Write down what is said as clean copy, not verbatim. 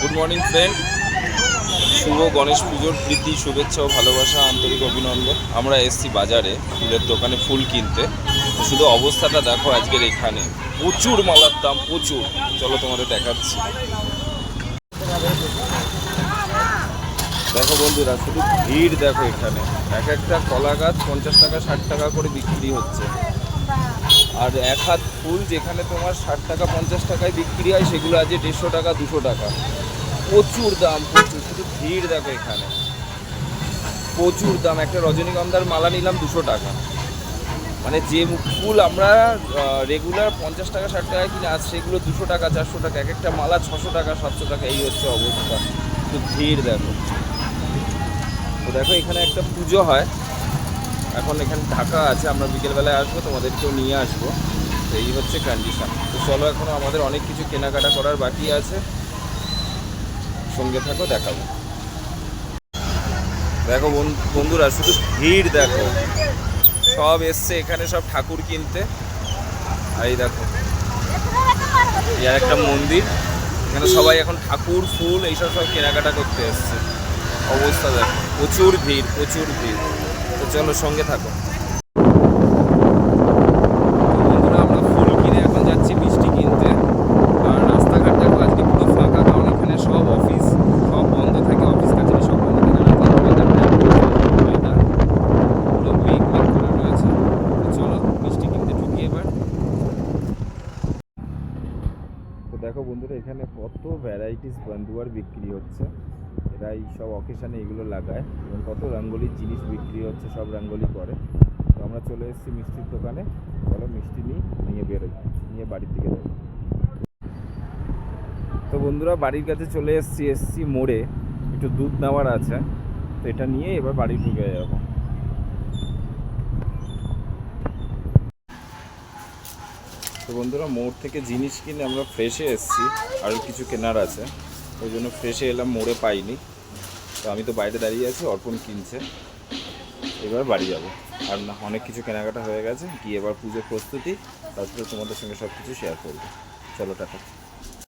Good morning friend, শুভ গণেশ পুজোর প্রীতি, শুভেচ্ছা ও ভালোবাসা, আন্তরিক অভিনন্দন। আমরা এসছি বাজারে ফুলের দোকানে ফুল কিনতে। শুধু অবস্থাটা দেখো আজকের এখানে, প্রচুর মালার দাম, প্রচুর। চলো তোমাদের দেখাচ্ছি। দেখো বন্ধুরা, শুধু ভিড় দেখো এখানে। এক একটা কলা গাছ 50 টাকা 60 টাকা করে বিক্রি হচ্ছে। আর এক হাত ফুল যেখানে তোমার 60 টাকা 50 টাকায় বিক্রি হয়, সেগুলো আজ 150 টাকা 200 টাকা। প্রচুর দাম, প্রচুর। শুধু ভিড় দেখো এখানে, প্রচুর দাম। একটা রজনীগন্ধার মালা নিলাম 200 টাকা। মানে যে ফুল আমরা রেগুলার 50 টাকা 60 টাকায় কিনে, আজ সেগুলো 200 টাকা 400 টাকা। এক একটা মালা 600 টাকা 700 টাকা। এই হচ্ছে অবস্থা। শুধু ভিড় দেখো। তো দেখো এখানে একটা পুজো হয় এখন, এখানে ঢাকা আছে। আমরা বিকেলবেলায় আসবো, তোমাদেরকেও নিয়ে আসবো। তো এই হচ্ছে কন্ডিশন। তো চলো, এখনও আমাদের অনেক কিছু কেনাকাটা করার বাকি আছে, সঙ্গে থাকো, দেখাবো। দেখো বন্ধুরা, শুধু ভিড় দেখো। সব এসছে এখানে, সব ঠাকুর কিনতে। আর এই দেখো, আর একটা মন্দির। এখানে সবাই এখন ঠাকুর, ফুল এইসব সব কেনাকাটা করতে এসছে। অবস্থা দেখো, প্রচুর ভিড়, প্রচুর ভিড়। তো চলো, সঙ্গে থাকো। বন্ধুরা, আমরা ফুল কিনে এখন যাচ্ছি মিষ্টি কিনতে। আর রাস্তাঘাট দেখো আজকে পুরো ফাঁকা, কারণ এখানে সব অফিস সব বন্ধ থাকে। অফিস কাছারি সব বন্ধ থাকে। পুরো মেঘ মেঘ করে রয়েছে। তো চলো মিষ্টি কিনতে ঢুকি এবার। তো দেখো বন্ধুরা, এখানে কত ভ্যারাইটিস বান্দুয়ার বিক্রি হচ্ছে। এরা এই সব অকেশানে এগুলো লাগায়, এবং কত রঙ্গোলির জিনিস বিক্রি হচ্ছে, সব রঙ্গোলি করে। তো আমরা চলে এসেছি মিষ্টির দোকানে। চলো মিষ্টি নিয়ে বেরোই, নিয়ে বাড়ির দিকে যাবো। তো বন্ধুরা, বাড়ির কাছে চলে এসছি মোড়ে। একটু দুধ নেওয়ার আছে, তো এটা নিয়ে এবার বাড়ি ঢুকে যাবো। তো বন্ধুরা, মোড় থেকে জিনিস কিনে আমরা ফ্রেশে এসেছি। আর কিছু কেনার আছে, ওই জন্য ফ্রেশে এলাম, মোড়ে পাইনি। তো আমি তো বাইরে দাঁড়িয়ে আছি, অর্পণ কিনছে। এবার বাড়ি যাব। আর না, অনেক কিছু কেনাকাটা হয়ে গেছে, গিয়ে এবার পুজোর প্রস্তুতি। তারপরে তোমাদের সঙ্গে সব কিছু শেয়ার করবো। চলো, টাটা।